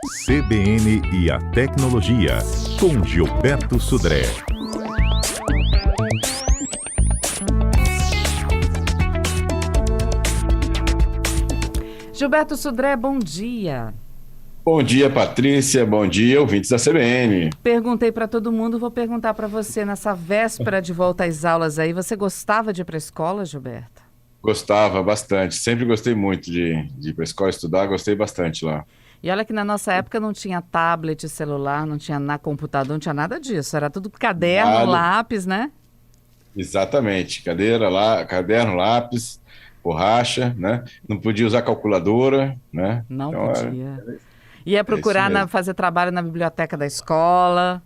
CBN e a Tecnologia, com Gilberto Sudré. Gilberto Sudré, bom dia. Bom dia, Patrícia. Bom dia, ouvintes da CBN. Perguntei para todo mundo, vou perguntar para você nessa véspera de volta às aulas aí. Você gostava de ir para a escola, Gilberto? Gostava bastante. Sempre gostei muito de ir para a escola estudar. Gostei bastante lá. E olha que na nossa época não tinha tablet, celular, não tinha computador, não tinha nada disso. Era tudo caderno, lápis, né? Exatamente. Caderno, lápis, borracha, né? Não podia usar calculadora, né? Não Então, podia. Ia procurar fazer trabalho na biblioteca da escola.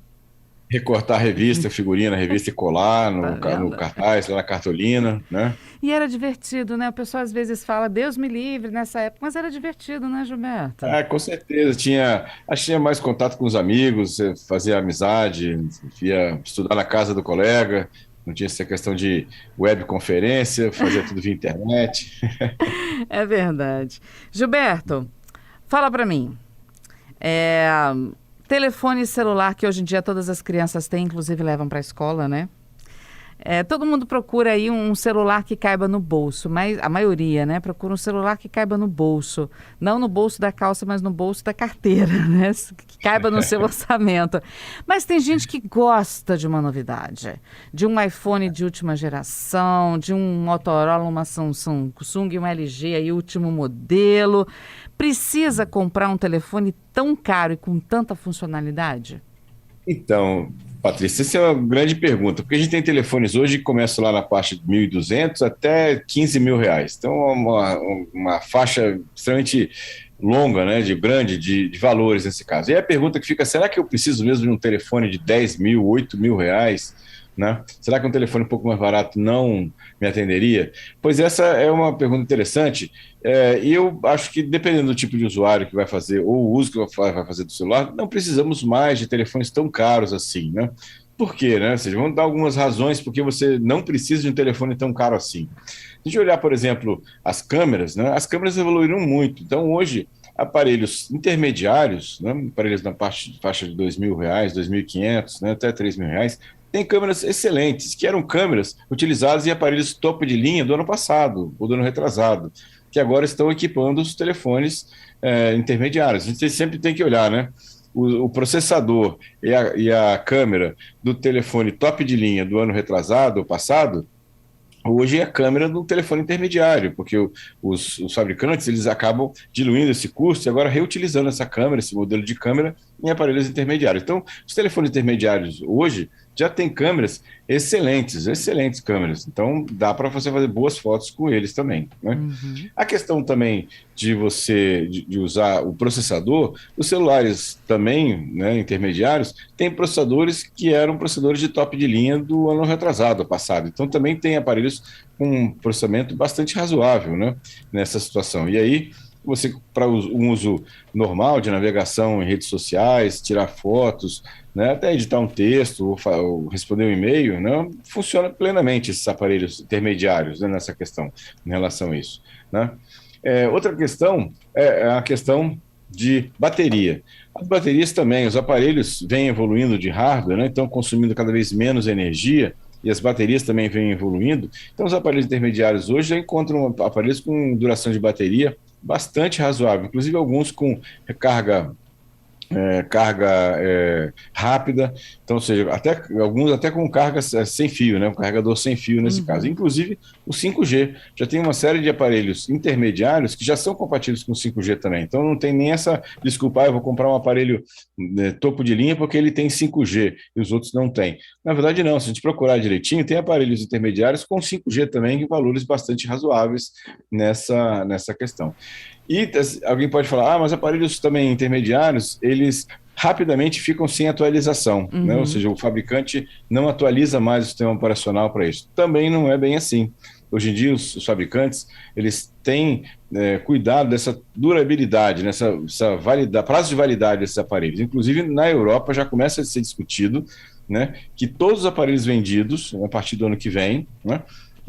recortar revista, figurinha na revista e colar no cartaz, lá na cartolina, né? E era divertido, né? O pessoal às vezes fala, Deus me livre nessa época, mas era divertido, né, Gilberto? Com certeza. Acho que tinha mais contato com os amigos, você fazia amizade, ia estudar na casa do colega, não tinha essa questão de webconferência, fazia tudo via internet. É verdade. Gilberto, fala pra mim. Telefone celular que hoje em dia todas as crianças têm, inclusive levam para a escola, né? Todo mundo procura aí um celular que caiba no bolso, mas a maioria, né? Procura um celular que caiba no bolso. Não no bolso da calça, mas no bolso da carteira, né? Que caiba no seu orçamento. Mas tem gente que gosta de uma novidade. De um iPhone de última geração, de um Motorola, uma Samsung, um LG aí, último modelo. Precisa comprar um telefone tão caro e com tanta funcionalidade? Então, Patrícia, essa é uma grande pergunta, porque a gente tem telefones hoje que começam lá na faixa de 1.200 até 15 mil reais. Então, é uma faixa extremamente longa, né, de valores nesse caso. E aí a pergunta que fica, será que eu preciso mesmo de um telefone de 10 mil, 8 mil reais? Né? Será que um telefone um pouco mais barato não me atenderia? Pois essa é uma pergunta interessante, e eu acho que dependendo do tipo de usuário que vai fazer ou o uso que vai fazer do celular, não precisamos mais de telefones tão caros assim, né? Por quê, né? Ou seja, vamos dar algumas razões porque você não precisa de um telefone tão caro assim. Se a gente olhar, por exemplo, as câmeras, né? As câmeras evoluíram muito, então hoje aparelhos intermediários, né? Aparelhos na faixa de 2 mil reais, 2.500, né? Até 3 mil reais, tem câmeras excelentes, que eram câmeras utilizadas em aparelhos topo de linha do ano passado, ou do ano retrasado, que agora estão equipando os telefones intermediários. A gente sempre tem que olhar, né? O processador e a câmera do telefone top de linha do ano retrasado ou passado, hoje é a câmera do telefone intermediário, porque os fabricantes eles acabam diluindo esse custo e agora reutilizando essa câmera, esse modelo de câmera, em aparelhos intermediários. Então, os telefones intermediários hoje já têm câmeras excelentes câmeras. Então, dá para você fazer boas fotos com eles também, né? Uhum. A questão também de você de usar o processador, os celulares também, né, intermediários, têm processadores que eram processadores de top de linha do ano retrasado, passado. Então, também tem aparelhos com um processamento bastante razoável, né, nessa situação. E aí, você, para um uso normal de navegação em redes sociais, tirar fotos, né, até editar um texto ou responder um e-mail, né, funciona plenamente esses aparelhos intermediários, né, nessa questão, em relação a isso, né? Outra questão é a questão de bateria. As baterias também, os aparelhos vêm evoluindo de hardware, né, estão consumindo cada vez menos energia, e as baterias também vêm evoluindo. Então, os aparelhos intermediários hoje já encontram aparelhos com duração de bateria bastante razoável, inclusive alguns com carga rápida, então, ou seja, alguns até com carga sem fio, né, um carregador sem fio nesse caso, inclusive o 5G, já tem uma série de aparelhos intermediários que já são compatíveis com o 5G também, então não tem nem essa desculpa, eu vou comprar um aparelho topo de linha porque ele tem 5G e os outros não têm. Na verdade não, se a gente procurar direitinho, tem aparelhos intermediários com 5G também, em valores bastante razoáveis nessa questão. E alguém pode falar, mas aparelhos também intermediários, eles rapidamente ficam sem atualização, né? Ou seja, o fabricante não atualiza mais o sistema operacional para isso. Também não é bem assim. Hoje em dia, os fabricantes, eles têm cuidado dessa durabilidade, prazo de validade desses aparelhos. Inclusive, na Europa, já começa a ser discutido, né, que todos os aparelhos vendidos, a partir do ano que vem, né,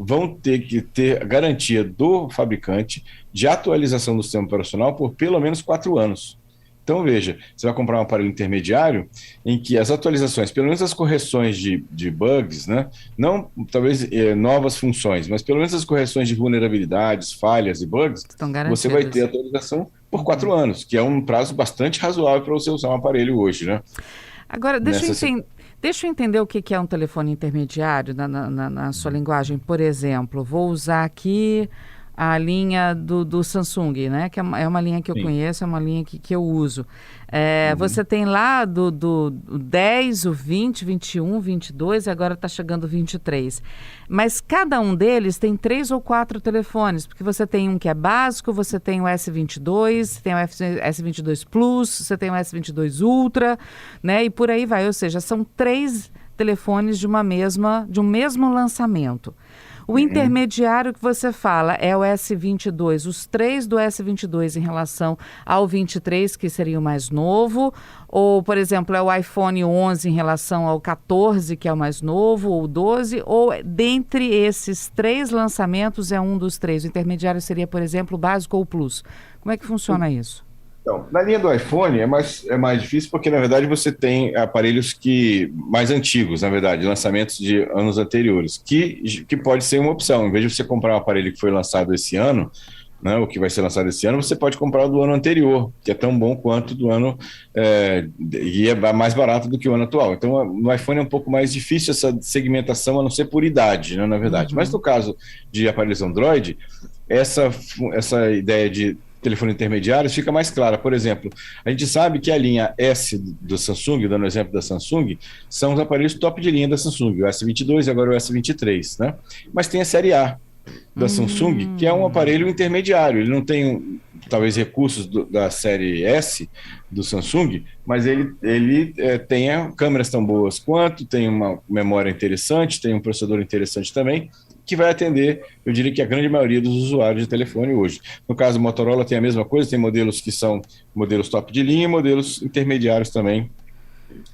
vão ter que ter garantia do fabricante de atualização do sistema operacional por pelo menos 4 anos. Então, veja, você vai comprar um aparelho intermediário em que as atualizações, pelo menos as correções de bugs, né? Não talvez novas funções, mas pelo menos as correções de vulnerabilidades, falhas e bugs, Estão você vai ter garantidas. atualização por 4 anos, que é um prazo bastante razoável para você usar um aparelho hoje, né? Agora, Nessa deixa eu entender o que é um telefone intermediário na sua linguagem. Por exemplo, vou usar aqui a linha do Samsung, né? Que é uma linha que eu Sim. conheço, é uma linha que eu uso. Você tem lá do 10, o 20, 21, 22 e agora está chegando o 23. Mas cada um deles tem 3 ou 4 telefones, porque você tem um que é básico, você tem o S22, você tem o S22 Plus, você tem o S22 Ultra, né? E por aí vai. Ou seja, são 3 telefones de um mesmo lançamento. O intermediário que você fala é o S22, os 3 do S22 em relação ao 23, que seria o mais novo, ou, por exemplo, é o iPhone 11 em relação ao 14, que é o mais novo, ou o 12, ou dentre esses 3 lançamentos é um dos 3. O intermediário seria, por exemplo, o básico ou o Plus. Como é que funciona isso? Então, na linha do iPhone é mais difícil porque, na verdade, você tem aparelhos mais antigos, na verdade, lançamentos de anos anteriores, que pode ser uma opção. Em vez de você comprar um aparelho que foi lançado esse ano, né, o que vai ser lançado esse ano, você pode comprar o do ano anterior, que é tão bom quanto do ano, e é mais barato do que o ano atual. Então, no iPhone é um pouco mais difícil essa segmentação, a não ser por idade, né, na verdade. Mas no caso de aparelhos Android, essa ideia de telefone intermediários fica mais clara. Por exemplo, a gente sabe que a linha S do Samsung, dando o exemplo da Samsung, são os aparelhos top de linha da Samsung, o S22 e agora o S23, né? Mas tem a série A da Samsung, que é um aparelho intermediário. Ele não tem, talvez, recursos da série S do Samsung, mas ele tem câmeras tão boas quanto, tem uma memória interessante, tem um processador interessante também, que vai atender, eu diria que a grande maioria dos usuários de telefone hoje. No caso do Motorola tem a mesma coisa, tem modelos que são modelos top de linha e modelos intermediários também,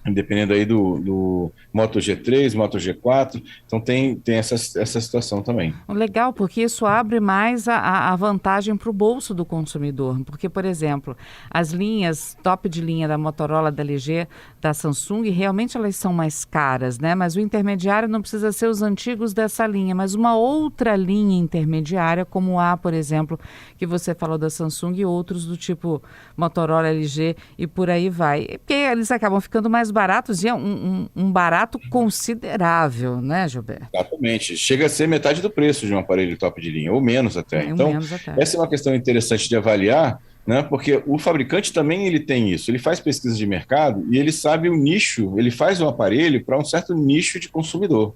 dependendo aí do Moto G3, Moto G4, então tem essa situação também. Legal, porque isso abre mais a vantagem para o bolso do consumidor. Porque, por exemplo, as linhas top de linha da Motorola, da LG, da Samsung, realmente elas são mais caras, né? Mas o intermediário não precisa ser os antigos dessa linha, mas uma outra linha intermediária, como a, por exemplo, que você falou da Samsung e outros do tipo Motorola, LG e por aí vai. Porque eles acabam ficando mais baratos e é um barato considerável, né, Gilberto? Exatamente. Chega a ser metade do preço de um aparelho top de linha, ou menos até. Então, Menos até. essa é uma questão interessante de avaliar, né? Porque o fabricante também ele tem isso. Ele faz pesquisa de mercado e ele sabe o nicho, ele faz um aparelho para um certo nicho de consumidor,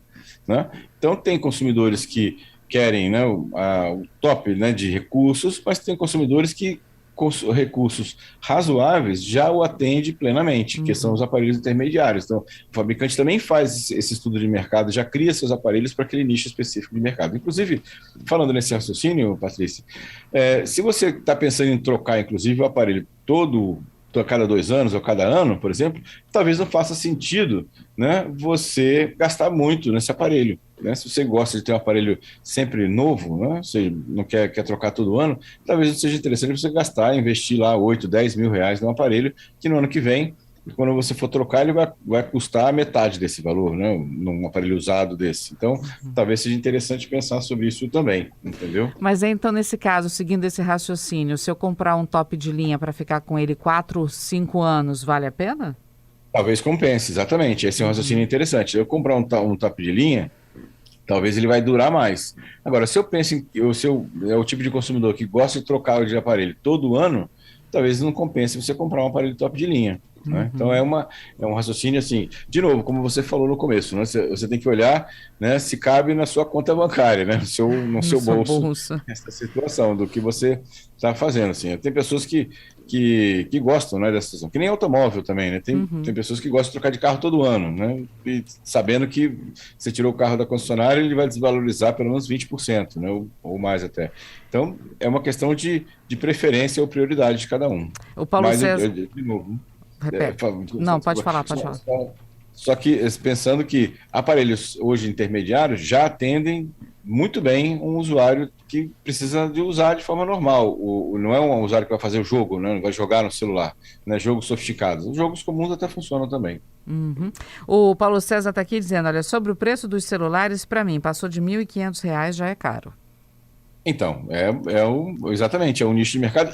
né? Então, tem consumidores que querem, né, o top, né, de recursos, mas tem consumidores que com recursos razoáveis já o atende plenamente, que são os aparelhos intermediários. Então, o fabricante também faz esse estudo de mercado, já cria seus aparelhos para aquele nicho específico de mercado. Inclusive, falando nesse raciocínio, Patrícia, se você está pensando em trocar, inclusive, o aparelho a cada 2 anos ou cada ano, por exemplo, talvez não faça sentido, né, você gastar muito nesse aparelho, né? Se você gosta de ter um aparelho sempre novo, né, você não quer trocar todo ano, talvez não seja interessante você gastar, investir lá 8, 10 mil reais num aparelho que no ano que vem, quando você for trocar, ele vai custar a metade desse valor, né, num aparelho usado desse. Então, talvez seja interessante pensar sobre isso também, entendeu? Mas então, nesse caso, seguindo esse raciocínio, se eu comprar um top de linha para ficar com ele 4, 5 anos, vale a pena? Talvez compense, exatamente. Esse é um raciocínio interessante. Eu comprar um top de linha, talvez ele vai durar mais. Agora, se eu penso se eu é o tipo de consumidor que gosta de trocar de aparelho todo ano, talvez não compense você comprar um aparelho top de linha, né? Então, é um raciocínio assim, de novo, como você falou no começo, né? Você tem que olhar, né, se cabe na sua conta bancária, né, no seu bolso, essa situação do que você está fazendo. Assim. Tem pessoas que gostam, né, dessa situação, que nem automóvel também, né? Tem pessoas que gostam de trocar de carro todo ano, né? E sabendo que você tirou o carro da concessionária, ele vai desvalorizar pelo menos 20%, né? Ou mais até. Então, é uma questão de preferência ou prioridade de cada um. O Paulo Mas, César... de novo... Repete. Não, pode falar. Só que pensando que aparelhos hoje intermediários já atendem muito bem um usuário que precisa de usar de forma normal. Não é um usuário que vai fazer o jogo, né? Não vai jogar no celular, né? Jogos sofisticados. Os jogos comuns até funcionam também. Uhum. O Paulo César está aqui dizendo, olha, sobre o preço dos celulares, para mim, passou de R$ 1.500, já é caro. Então, exatamente, é um nicho de mercado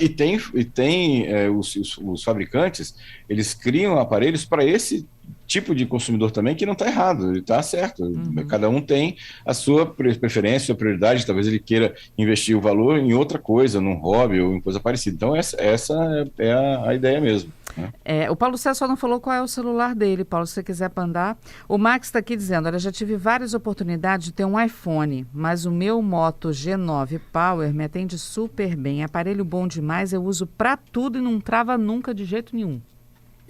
os fabricantes, eles criam aparelhos para esse tipo de consumidor também, que não está errado, ele está certo. Cada um tem a sua preferência, a sua prioridade, talvez ele queira investir o valor em outra coisa, num hobby ou em coisa parecida. Então, essa é a ideia mesmo. O Paulo César só não falou qual é o celular dele, Paulo, se você quiser mandar. O Max está aqui dizendo, olha, já tive várias oportunidades de ter um iPhone, mas o meu Moto G9 Power me atende super bem, aparelho bom demais, eu uso para tudo e não trava nunca de jeito nenhum.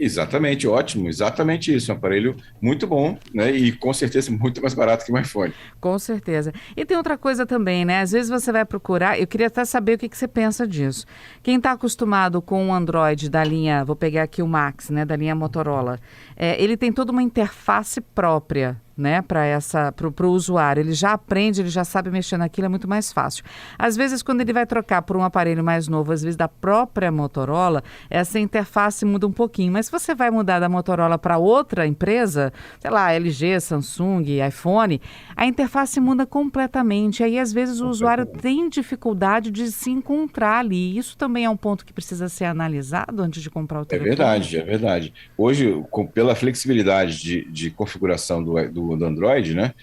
Exatamente, ótimo, exatamente isso, um aparelho muito bom, né, e com certeza muito mais barato que o iPhone. Com certeza. E tem outra coisa também, né, às vezes você vai procurar, eu queria até saber o que você pensa disso. Quem está acostumado com o Android da linha, vou pegar aqui o Max, né, da linha Motorola, ele tem toda uma interface própria, né, para o usuário. Ele já aprende, ele já sabe mexer naquilo, é muito mais fácil. Às vezes, quando ele vai trocar por um aparelho mais novo, às vezes da própria Motorola, essa interface muda um pouquinho. Mas se você vai mudar da Motorola para outra empresa, sei lá, LG, Samsung, iPhone, a interface muda completamente. Aí, às vezes, o usuário tem dificuldade de se encontrar ali. Isso também é um ponto que precisa ser analisado antes de comprar o telefone. É verdade. Hoje, pela flexibilidade de configuração do Android, né?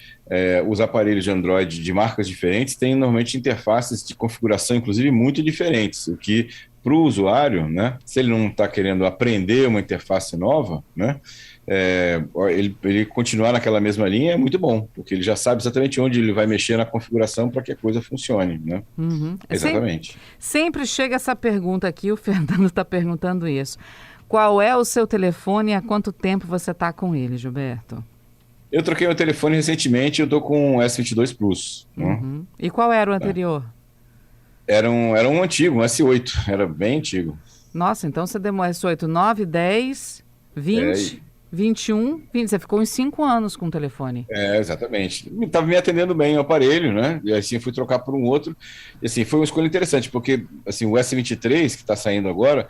Os aparelhos de Android de marcas diferentes têm normalmente interfaces de configuração, inclusive, muito diferentes, o que para o usuário, né? Se ele não está querendo aprender uma interface nova, né? Ele continuar naquela mesma linha é muito bom, porque ele já sabe exatamente onde ele vai mexer na configuração para que a coisa funcione, né? Uhum. Exatamente. Sempre chega essa pergunta aqui, o Fernando está perguntando isso. Qual é o seu telefone e há quanto tempo você está com ele, Gilberto? Eu troquei meu telefone recentemente, eu estou com o S22 Plus. Uhum. E qual era o anterior? Era um antigo, um S8, era bem antigo. Nossa, então você demorou S8, 9, 10, 20, 21, 20, você ficou uns 5 anos com o telefone. Exatamente. Estava me atendendo bem o aparelho, né? E assim eu fui trocar por um outro. E assim, foi uma escolha interessante, porque assim, o S23, que está saindo agora,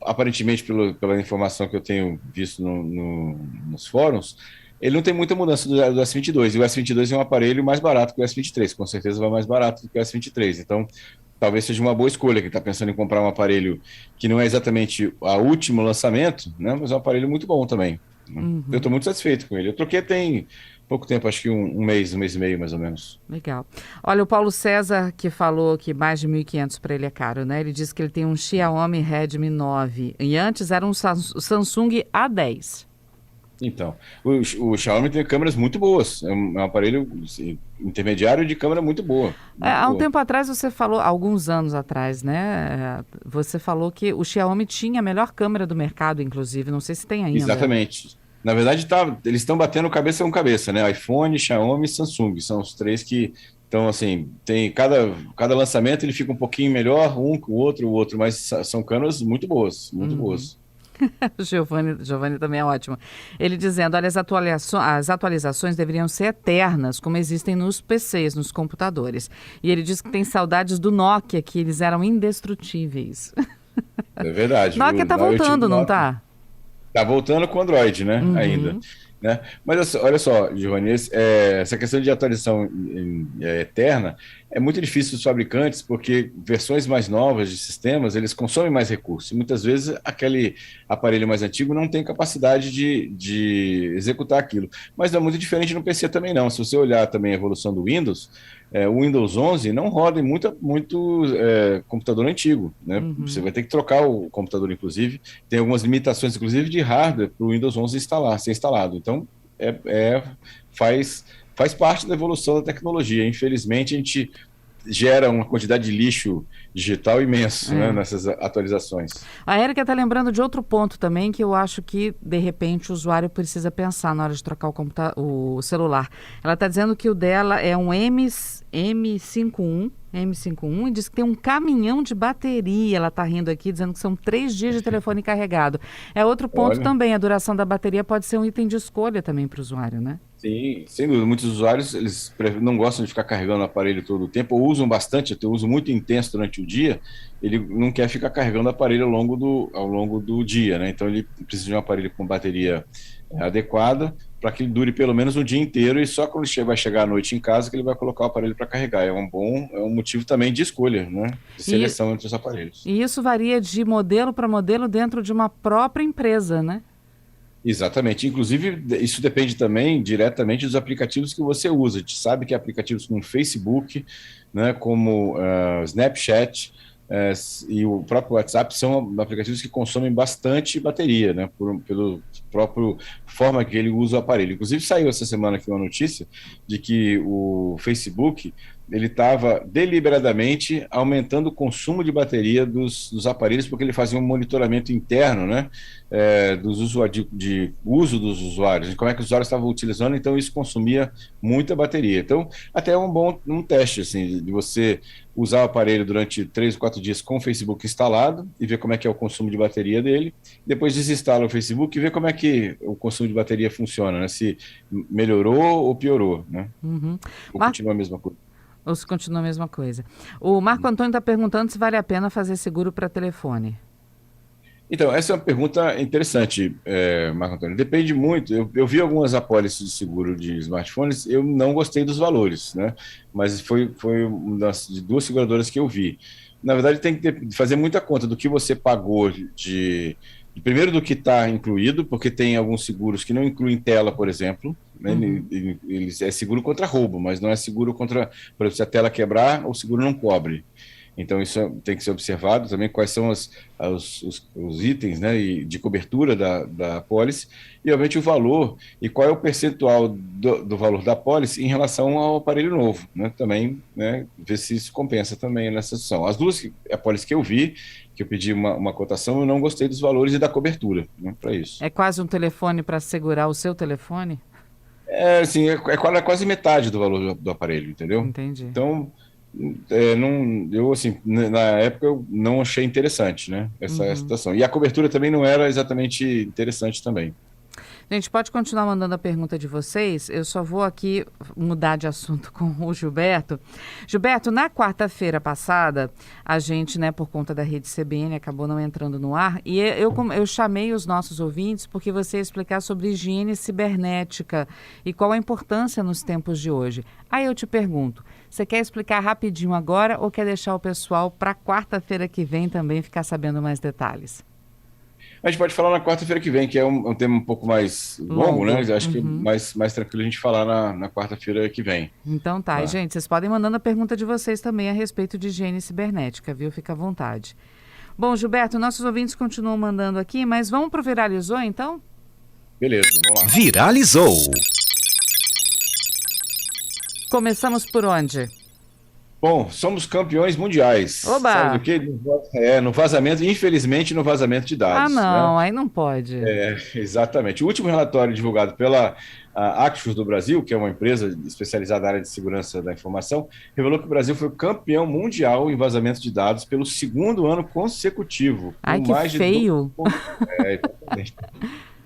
aparentemente, pela informação que eu tenho visto nos fóruns, ele não tem muita mudança do S22, e o S22 é um aparelho mais barato que o S23, com certeza vai mais barato do que o S23, então talvez seja uma boa escolha, quem está pensando em comprar um aparelho que não é exatamente o último lançamento, né, mas é um aparelho muito bom também. Uhum. Eu estou muito satisfeito com ele. Eu troquei tem pouco tempo, acho que um mês e meio mais ou menos. Legal. Olha, o Paulo César que falou que mais de 1.500 para ele é caro, né? Ele disse que ele tem um Xiaomi Redmi 9 e antes era um Samsung A10. Então, o Xiaomi tem câmeras muito boas, é um aparelho assim, intermediário de câmera muito boa. Há um tempo atrás você falou, alguns anos atrás, né? Você falou que o Xiaomi tinha a melhor câmera do mercado, inclusive, não sei se tem ainda. Exatamente. Na verdade, eles estão batendo cabeça com cabeça, né? iPhone, Xiaomi e Samsung, são os três que estão assim, tem cada lançamento ele fica um pouquinho melhor, um com o outro, mas são câmeras muito boas, muito boas. O Giovanni também é ótimo. Ele dizendo, olha, as atualizações deveriam ser eternas, como existem nos PCs, nos computadores. E ele diz que tem saudades do Nokia, que eles eram indestrutíveis. É verdade. Nokia está voltando, não está? Está voltando com o Android, né? Ainda. Né? Mas olha só, Giovanni, essa questão de atualização eterna é muito difícil dos fabricantes, porque versões mais novas de sistemas, eles consomem mais recursos. E muitas vezes aquele aparelho mais antigo não tem capacidade de executar aquilo. Mas não é muito diferente no PC também não. Se você olhar também a evolução do Windows, o Windows 11 não roda em muito computador antigo, né? Você vai ter que trocar o computador, inclusive. Tem algumas limitações, inclusive, de hardware para o Windows 11 ser instalado. Então, faz parte da evolução da tecnologia. Infelizmente, a gente gera uma quantidade de lixo digital imenso, né, nessas atualizações. A Érica está lembrando de outro ponto também que eu acho que, de repente, o usuário precisa pensar na hora de trocar o celular. Ela está dizendo que o dela é um M51 e diz que tem um caminhão de bateria. Ela está rindo aqui, dizendo que são 3 dias de telefone carregado. É outro ponto também, a duração da bateria pode ser um item de escolha também para o usuário, né? Sim, sem dúvida. Muitos usuários eles não gostam de ficar carregando o aparelho todo o tempo, ou usam bastante, até uso muito intenso durante o dia, ele não quer ficar carregando o aparelho ao longo do dia, né? Então ele precisa de um aparelho com bateria adequada para que ele dure pelo menos o dia inteiro e só quando vai chegar à noite em casa que ele vai colocar o aparelho para carregar. É um motivo também de escolha, né? De seleção entre os aparelhos. E isso varia de modelo para modelo dentro de uma própria empresa, né? Exatamente. Inclusive, isso depende também diretamente dos aplicativos que você usa. A gente sabe que aplicativos como Facebook, né, como Snapchat e o próprio WhatsApp são aplicativos que consomem bastante bateria, né, pelo próprio forma que ele usa o aparelho. Inclusive, saiu essa semana aqui uma notícia de que o Facebook ele estava deliberadamente aumentando o consumo de bateria dos aparelhos, porque ele fazia um monitoramento interno, né, dos de uso dos usuários, de como é que os usuários estavam utilizando, então isso consumia muita bateria. Então, até é um teste, assim, de você usar o aparelho durante 3 ou 4 dias com o Facebook instalado e ver como é que é o consumo de bateria dele, depois desinstala o Facebook e ver como é que o consumo de bateria funciona, né, se melhorou ou piorou, né, ou continua a mesma coisa. Ou se continua a mesma coisa. O Marco Antônio está perguntando se vale a pena fazer seguro para telefone. Então, essa é uma pergunta interessante, Marco Antônio. Depende muito. Eu vi algumas apólices de seguro de smartphones, eu não gostei dos valores, né? Mas foi uma das 2 seguradoras que eu vi. Na verdade, tem que fazer muita conta do que você pagou primeiro do que está incluído, porque tem alguns seguros que não incluem tela, por exemplo, né? Eles é seguro contra roubo, mas não é seguro contra, por exemplo, se a tela quebrar, o seguro não cobre. Então isso tem que ser observado também, quais são os itens, né, de cobertura da apólice e, obviamente, o valor e qual é o percentual do valor da apólice em relação ao aparelho novo, né, também, né, ver se isso compensa também nessa situação. As 2 apólices que eu vi, que eu pedi uma cotação, eu não gostei dos valores e da cobertura, né, para isso. É quase um telefone para segurar o seu telefone? Assim, é quase metade do valor do aparelho, entendeu? Entendi. Então, eu assim, na época eu não achei interessante, né, essa situação. E a cobertura também não era exatamente interessante também. Gente, pode continuar mandando a pergunta de vocês. Eu só vou aqui mudar de assunto com o Gilberto. Gilberto, na quarta-feira passada, a gente, né, por conta da rede CBN, acabou não entrando no ar. E eu chamei os nossos ouvintes porque você ia explicar sobre higiene cibernética e qual a importância nos tempos de hoje. Aí eu te pergunto, você quer explicar rapidinho agora ou quer deixar o pessoal para quarta-feira que vem também ficar sabendo mais detalhes? A gente pode falar na quarta-feira que vem, que é um tema um pouco mais longo, né? Acho que é mais tranquilo a gente falar na quarta-feira que vem. Então tá. E, gente, vocês podem mandando a pergunta de vocês também a respeito de higiene cibernética, viu? Fica à vontade. Bom, Gilberto, nossos ouvintes continuam mandando aqui, mas vamos pro Viralizou, então? Beleza, vamos lá. Viralizou. Começamos por onde? Bom, somos campeões mundiais. Oba! Sabe do quê? No vazamento, infelizmente, no vazamento de dados. Não, né? aí não pode. Exatamente. O último relatório divulgado pela Axios do Brasil, que é uma empresa especializada na área de segurança da informação, revelou que o Brasil foi campeão mundial em vazamento de dados pelo 2º ano consecutivo. Ai, que feio! Exatamente.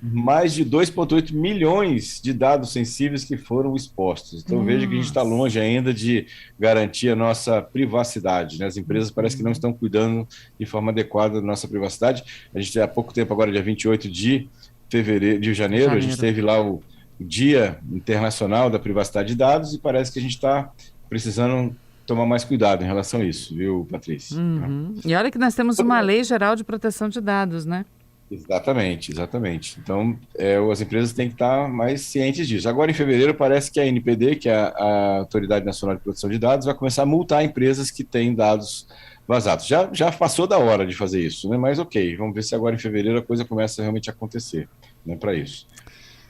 Mais de 2,8 milhões de dados sensíveis que foram expostos. Então, veja que a gente está longe ainda de garantir a nossa privacidade, né? As empresas parecem que não estão cuidando de forma adequada da nossa privacidade. A gente, há pouco tempo, agora, dia 28 de janeiro, a gente teve lá o Dia Internacional da Privacidade de Dados e parece que a gente está precisando tomar mais cuidado em relação a isso, viu, Patrícia? E olha que nós temos uma lei geral de proteção de dados, né? Exatamente. Então, as empresas têm que estar mais cientes disso. Agora, em fevereiro, parece que a ANPD, que é a Autoridade Nacional de Proteção de Dados, vai começar a multar empresas que têm dados vazados. Já passou da hora de fazer isso, né? Mas ok, vamos ver se agora em fevereiro a coisa começa realmente a acontecer, né, para isso.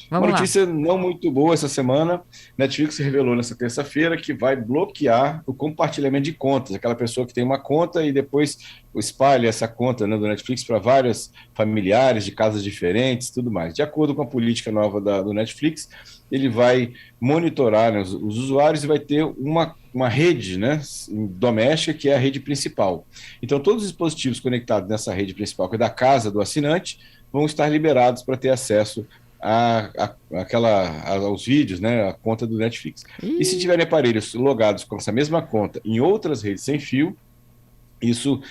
Uma Vamos lá. notícia não muito boa essa semana. Netflix revelou nessa terça-feira que vai bloquear o compartilhamento de contas. Aquela pessoa que tem uma conta e depois espalha essa conta, né, do Netflix para vários familiares de casas diferentes, tudo mais. De acordo com a política nova do Netflix, ele vai monitorar, né, os usuários e vai ter uma rede, né, doméstica, que é a rede principal. Então, todos os dispositivos conectados nessa rede principal, que é da casa do assinante, vão estar liberados para ter acesso aos vídeos, né, a conta do Netflix. E se tiverem aparelhos logados com essa mesma conta em outras redes sem fio, isso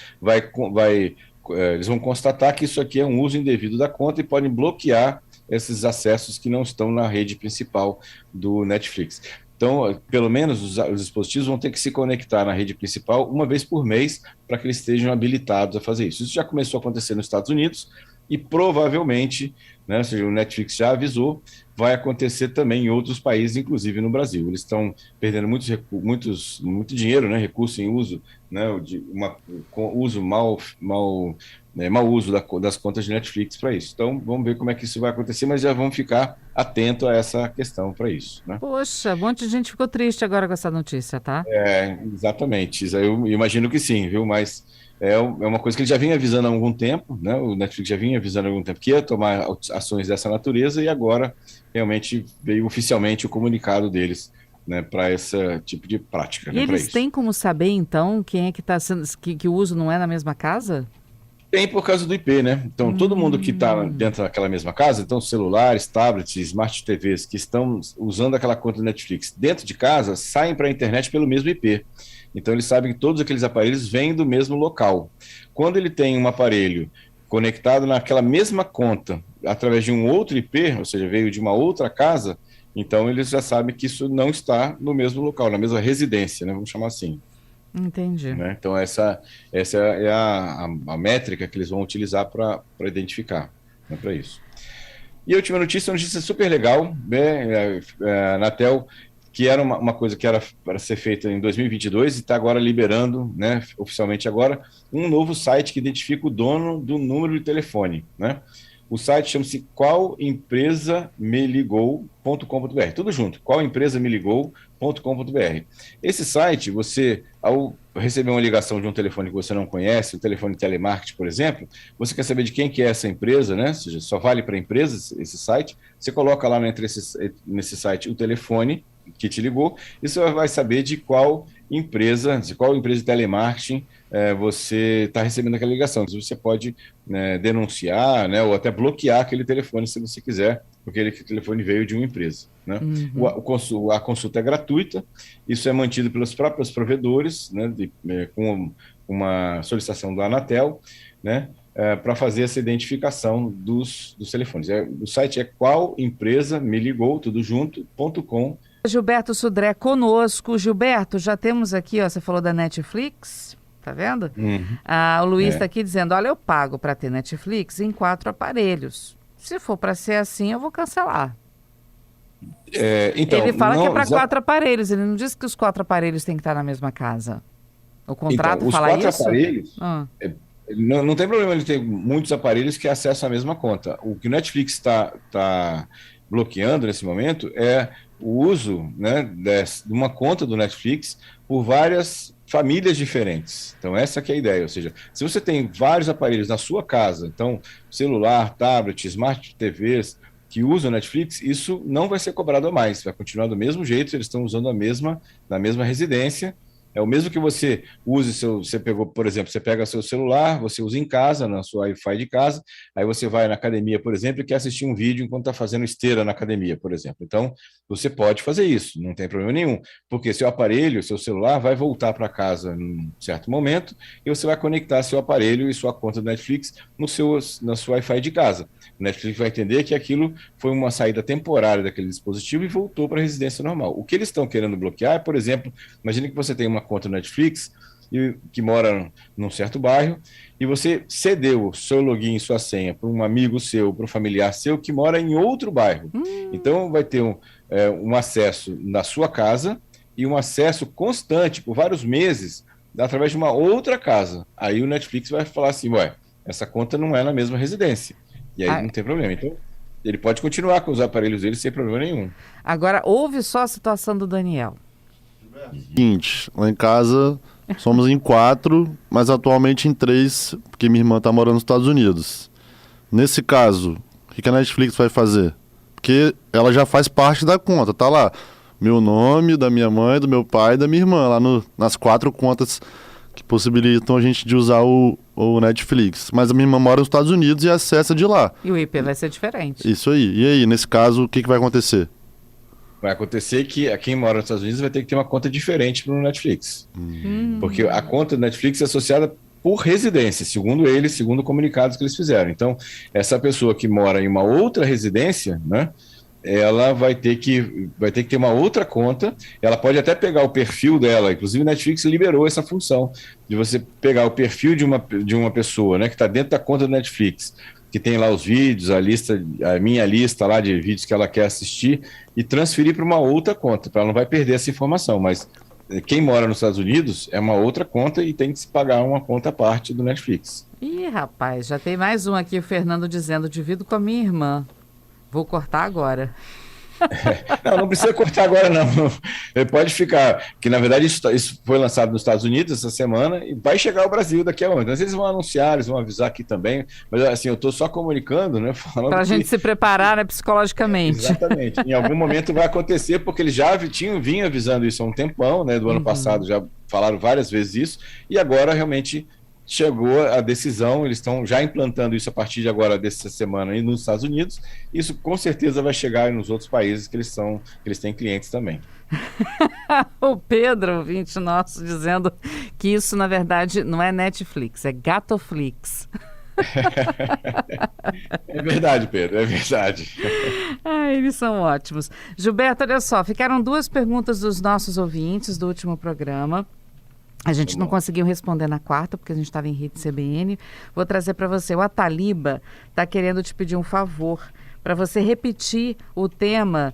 eles vão constatar que isso aqui é um uso indevido da conta e podem bloquear esses acessos que não estão na rede principal do Netflix. Então, pelo menos os dispositivos vão ter que se conectar na rede principal uma vez por mês para que eles estejam habilitados a fazer isso. Isso já começou a acontecer nos Estados Unidos e provavelmente, né, ou seja, o Netflix já avisou, vai acontecer também em outros países, inclusive no Brasil. Eles estão perdendo muito dinheiro, né, recurso em uso, né, mau uso das contas de Netflix para isso. Então, vamos ver como é que isso vai acontecer, mas já vamos ficar atento a essa questão para isso, né? Poxa, um monte de gente ficou triste agora com essa notícia, tá? Exatamente. Isso aí eu imagino que sim, viu? Mas é uma coisa que ele já vinha avisando há algum tempo, né? O Netflix já vinha avisando há algum tempo que ia tomar ações dessa natureza e agora realmente veio oficialmente o comunicado deles, né, para esse tipo de prática. E né, eles têm como saber, então, quem é que está sendo, que o uso não é na mesma casa? Tem por causa do IP, né? Então, todo mundo que está dentro daquela mesma casa, então celulares, tablets, smart TVs que estão usando aquela conta do Netflix dentro de casa, saem para a internet pelo mesmo IP. Então, eles sabem que todos aqueles aparelhos vêm do mesmo local. Quando ele tem um aparelho conectado naquela mesma conta, através de um outro IP, ou seja, veio de uma outra casa, então eles já sabem que isso não está no mesmo local, na mesma residência, né? Vamos chamar assim. Entendi. Né? Então, essa é a métrica que eles vão utilizar para identificar, né, para isso. E a última notícia é uma notícia super legal, né? A Anatel, que era uma coisa que era para ser feita em 2022 e está agora liberando, né, oficialmente agora, um novo site que identifica o dono do número de telefone, né? O site chama-se qualempresameligou.com.br, tudo junto, qualempresameligou.com.br. Esse site, você, ao receber uma ligação de um telefone que você não conhece, um telefone de telemarketing, por exemplo, você quer saber de quem que é essa empresa, né? Ou seja, só vale para empresas esse site, você coloca lá nesse site o telefone que te ligou, e você vai saber de qual empresa de telemarketing você está recebendo aquela ligação. Você pode, né, denunciar, né, ou até bloquear aquele telefone se você quiser, porque aquele telefone veio de uma empresa. Né? A consulta é gratuita, isso é mantido pelos próprios provedores, né, com uma solicitação da Anatel, né, para fazer essa identificação dos telefones. O site é qualempresameligou, tudo junto.com. Gilberto Sudré conosco. Gilberto, já temos aqui, ó, você falou da Netflix, tá vendo? O Luiz está aqui dizendo, olha, eu pago para ter Netflix em 4 aparelhos. Se for para ser assim, eu vou cancelar. Então, ele fala que é para 4 aparelhos, ele não diz que os 4 aparelhos têm que estar na mesma casa. O contrato então, fala isso? Os 4 aparelhos, não tem problema ele ter muitos aparelhos que acessam a mesma conta. O que o Netflix está bloqueando nesse momento é o uso, né, de uma conta do Netflix por várias famílias diferentes. Então, essa que é a ideia. Ou seja, se você tem vários aparelhos na sua casa, então, celular, tablet, smart TVs, que usam Netflix, isso não vai ser cobrado a mais. Vai continuar do mesmo jeito, eles estão usando na mesma residência. É o mesmo que você use você pegou, por exemplo, você pega seu celular, você usa em casa, na sua Wi-Fi de casa, aí você vai na academia, por exemplo, e quer assistir um vídeo enquanto está fazendo esteira na academia, por exemplo. Então, você pode fazer isso, não tem problema nenhum, porque seu aparelho, seu celular vai voltar para casa em certo momento e você vai conectar seu aparelho e sua conta do Netflix na sua Wi-Fi de casa. O Netflix vai entender que aquilo foi uma saída temporária daquele dispositivo e voltou para a residência normal. O que eles estão querendo bloquear é, por exemplo, imagine que você tem uma conta no Netflix que mora num certo bairro e você cedeu seu login e sua senha para um amigo seu, para um familiar seu que mora em outro bairro. Então vai ter um acesso na sua casa e um acesso constante por vários meses através de uma outra casa. Aí o Netflix vai falar assim, essa conta não é na mesma residência. E aí não tem problema. Então, Ele pode continuar com os aparelhos dele sem problema nenhum. Agora, ouve só a situação do Daniel. Seguinte, lá em casa somos em 4, mas atualmente em 3, porque minha irmã tá morando nos Estados Unidos. Nesse caso, o que a Netflix vai fazer? Porque ela já faz parte da conta, tá lá. Meu nome, da minha mãe, do meu pai e da minha irmã, lá nas 4 contas que possibilitam a gente de usar o Netflix. Mas a minha irmã mora nos Estados Unidos e acessa de lá. E o IP vai ser diferente. Isso aí. E aí, nesse caso, o que vai acontecer? Vai acontecer que quem mora nos Estados Unidos vai ter que ter uma conta diferente para o Netflix. Porque a conta do Netflix é associada por residência, segundo eles, segundo comunicados que eles fizeram. Então, essa pessoa que mora em uma outra residência, né, ela vai ter que ter uma outra conta. Ela pode até pegar o perfil dela, inclusive o Netflix liberou essa função de você pegar o perfil de uma pessoa, né, que está dentro da conta do Netflix, que tem lá os vídeos, a minha lista lá de vídeos que ela quer assistir, e transferir para uma outra conta, para ela não vai perder essa informação. Mas quem mora nos Estados Unidos é uma outra conta e tem que se pagar uma conta à parte do Netflix. Ih, rapaz, já tem mais um aqui, o Fernando dizendo, divido com a minha irmã. Vou cortar agora. Não precisa cortar agora, não. Pode ficar, que na verdade isso foi lançado nos Estados Unidos essa semana e vai chegar ao Brasil daqui a um ano. Às vezes vão anunciar, eles vão avisar aqui também, mas assim, eu estou só comunicando, né? Para a gente se preparar, né, psicologicamente. Exatamente. Em algum momento vai acontecer, porque eles já vinham avisando isso há um tempão, né? Do ano passado já falaram várias vezes isso, e agora realmente chegou a decisão, eles estão já implantando isso a partir de agora, dessa semana, e nos Estados Unidos. Isso com certeza vai chegar nos outros países que eles têm clientes também. O Pedro, ouvinte nosso, dizendo que isso, na verdade, não é Netflix, é Gatoflix. É verdade, Pedro, é verdade. Eles são ótimos. Gilberto, olha só, ficaram 2 perguntas dos nossos ouvintes do último programa. A gente não conseguiu responder na quarta, porque a gente estava em rede CBN. Vou trazer para você. O Ataliba está querendo te pedir um favor, para você repetir o tema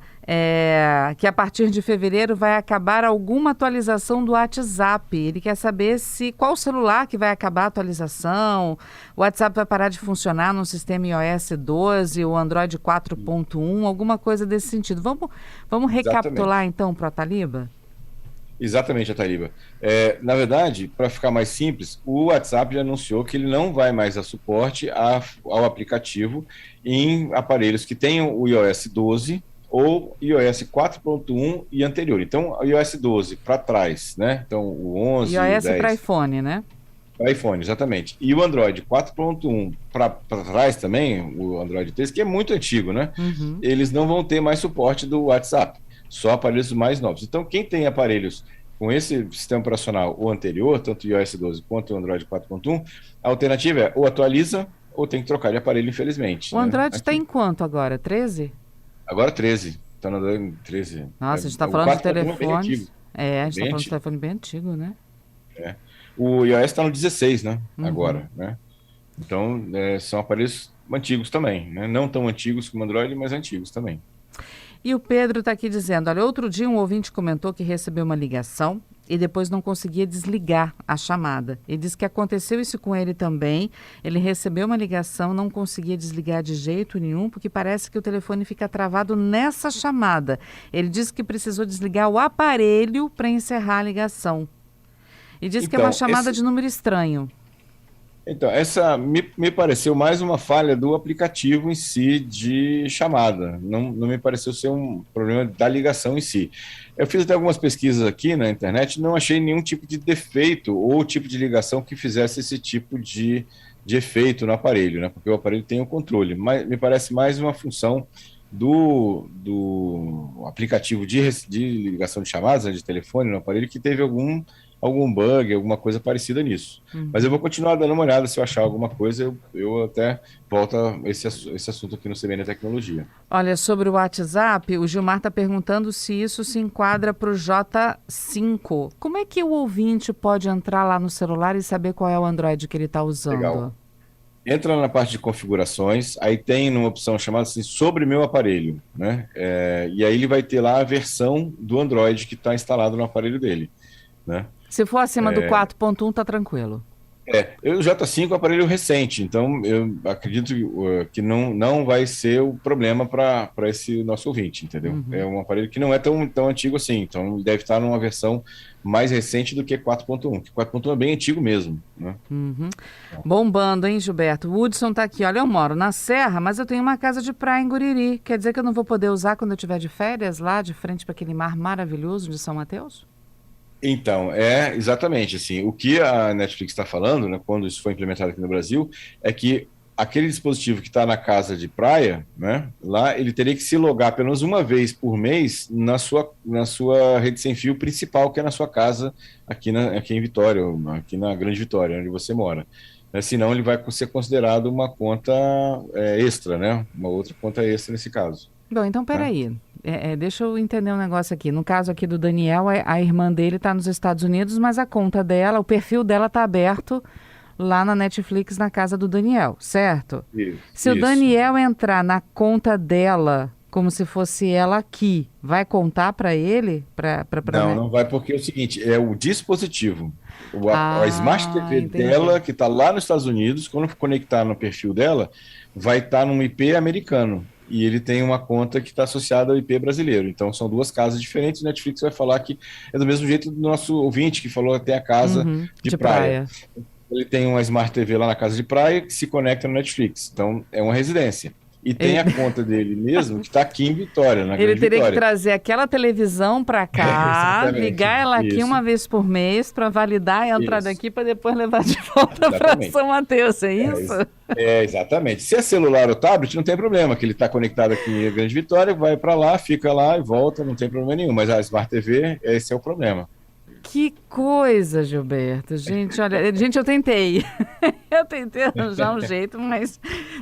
que a partir de fevereiro vai acabar alguma atualização do WhatsApp. Ele quer saber qual celular que vai acabar a atualização, o WhatsApp vai parar de funcionar no sistema iOS 12, o Android 4.1, alguma coisa desse sentido. Vamos recapitular então para o Ataliba? Exatamente, Ataliba. Na verdade, para ficar mais simples, o WhatsApp já anunciou que ele não vai mais dar suporte ao aplicativo em aparelhos que tenham o iOS 12 ou iOS 4.1 e anterior. Então, o iOS 12 para trás, né? Então, o 11, iOS o 10... para iPhone, né? Para iPhone, exatamente. E o Android 4.1 para trás também, o Android 13, que é muito antigo, né? Eles não vão ter mais suporte do WhatsApp. Só aparelhos mais novos. Então, quem tem aparelhos com esse sistema operacional ou anterior, tanto o iOS 12 quanto o Android 4.1, a alternativa é ou atualiza ou tem que trocar de aparelho, infelizmente. O Android está em quanto agora? 13? Agora 13. Está no Android 13. Nossa, a gente está falando de telefones. A gente está falando de telefone bem antigo, né? O iOS está no 16, né? Agora, né? Então, são aparelhos antigos também, né? Não tão antigos como o Android, mas antigos também. E o Pedro está aqui dizendo, olha, outro dia um ouvinte comentou que recebeu uma ligação e depois não conseguia desligar a chamada. Ele disse que aconteceu isso com ele também. Ele recebeu uma ligação, não conseguia desligar de jeito nenhum, porque parece que o telefone fica travado nessa chamada. Ele disse que precisou desligar o aparelho para encerrar a ligação. E disse que é uma chamada de número estranho. Então, essa me pareceu mais uma falha do aplicativo em si de chamada. Não me pareceu ser um problema da ligação em si. Eu fiz até algumas pesquisas aqui na internet, não achei nenhum tipo de defeito ou tipo de ligação que fizesse esse tipo de efeito no aparelho, né? Porque o aparelho tem o controle. Mas me parece mais uma função do aplicativo de ligação de chamadas, né, de telefone no aparelho, que teve algum bug, alguma coisa parecida nisso. Mas eu vou continuar dando uma olhada, se eu achar alguma coisa, eu até volto a esse assunto aqui no CBN Tecnologia. Olha, sobre o WhatsApp, o Gilmar está perguntando se isso se enquadra para o J5. Como é que o ouvinte pode entrar lá no celular e saber qual é o Android que ele está usando? Legal. Entra na parte de configurações, aí tem uma opção chamada assim, sobre meu aparelho, né? E aí ele vai ter lá a versão do Android que está instalado no aparelho dele, né? Se for acima do 4.1, tá tranquilo. O J5 é um aparelho recente, então eu acredito que não vai ser o problema para esse nosso ouvinte, entendeu? É um aparelho que não é tão antigo assim, então deve estar numa versão mais recente do que 4.1, que 4.1 é bem antigo mesmo, né? Bombando, hein, Gilberto? O Hudson tá aqui. Olha, eu moro na Serra, mas eu tenho uma casa de praia em Guriri. Quer dizer que eu não vou poder usar quando eu estiver de férias lá, de frente para aquele mar maravilhoso de São Mateus? Então, é exatamente assim. O que a Netflix está falando, né, quando isso foi implementado aqui no Brasil, é que aquele dispositivo que está na casa de praia, né, lá ele teria que se logar apenas uma vez por mês na sua rede sem fio principal, que é na sua casa, aqui em Vitória, aqui na Grande Vitória, onde você mora. Senão ele vai ser considerado uma conta extra, né? Uma outra conta extra nesse caso. Bom, então peraí. Deixa eu entender um negócio aqui. No caso aqui do Daniel, a irmã dele está nos Estados Unidos, mas a conta dela, o perfil dela está aberto lá na Netflix, na casa do Daniel, certo? Se o Daniel entrar na conta dela, como se fosse ela aqui, vai contar para ele? Não vai, porque é o seguinte, é o dispositivo. A Smart TV entendi. dela, que está lá nos Estados Unidos, quando conectar no perfil dela, vai estar num IP americano. E ele tem uma conta que está associada ao IP brasileiro. Então, são duas casas diferentes. O Netflix vai falar que é do mesmo jeito do nosso ouvinte, que falou que tem a casa de praia. Ele tem uma Smart TV lá na casa de praia que se conecta no Netflix. Então, é uma residência. E tem a conta dele mesmo, que está aqui em Vitória, na Grande Ele teria Vitória. que trazer aquela televisão para cá, ligar ela aqui uma vez por mês para validar a entrada aqui para depois levar de volta para São Mateus, é isso? Exatamente. Se é celular ou tablet, não tem problema, que ele está conectado aqui em Grande Vitória, vai para lá, fica lá e volta, não tem problema nenhum. Mas a Smart TV, esse é o problema. Que coisa, Gilberto. Gente, olha, eu tentei. Eu tentei arranjar um jeito, mas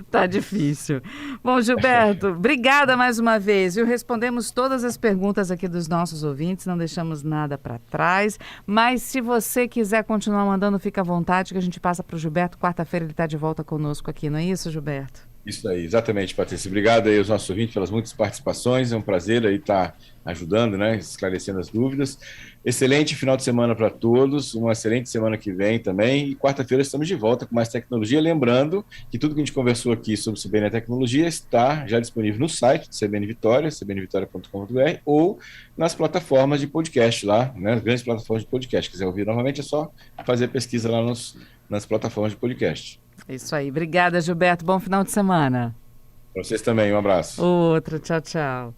tá difícil. Bom, Gilberto, obrigada mais uma vez. Respondemos todas as perguntas aqui dos nossos ouvintes, não deixamos nada para trás. Mas se você quiser continuar mandando, fica à vontade, que a gente passa para o Gilberto. Quarta-feira ele está de volta conosco aqui, não é isso, Gilberto? Isso aí, exatamente, Patrícia. Obrigado aí aos nossos ouvintes pelas muitas participações. É um prazer aí estar ajudando, né, esclarecendo as dúvidas. Excelente final de semana para todos, uma excelente semana que vem também. E quarta-feira estamos de volta com mais tecnologia. Lembrando que tudo que a gente conversou aqui sobre CBN Tecnologia está já disponível no site do CBN Vitória, cbnvitoria.com.br, ou nas plataformas de podcast lá, né, as grandes plataformas de podcast. Se quiser ouvir novamente, é só fazer pesquisa lá nas plataformas de podcast. É isso aí. Obrigada, Gilberto. Bom final de semana. Para vocês também, um abraço. Outro. Tchau, tchau.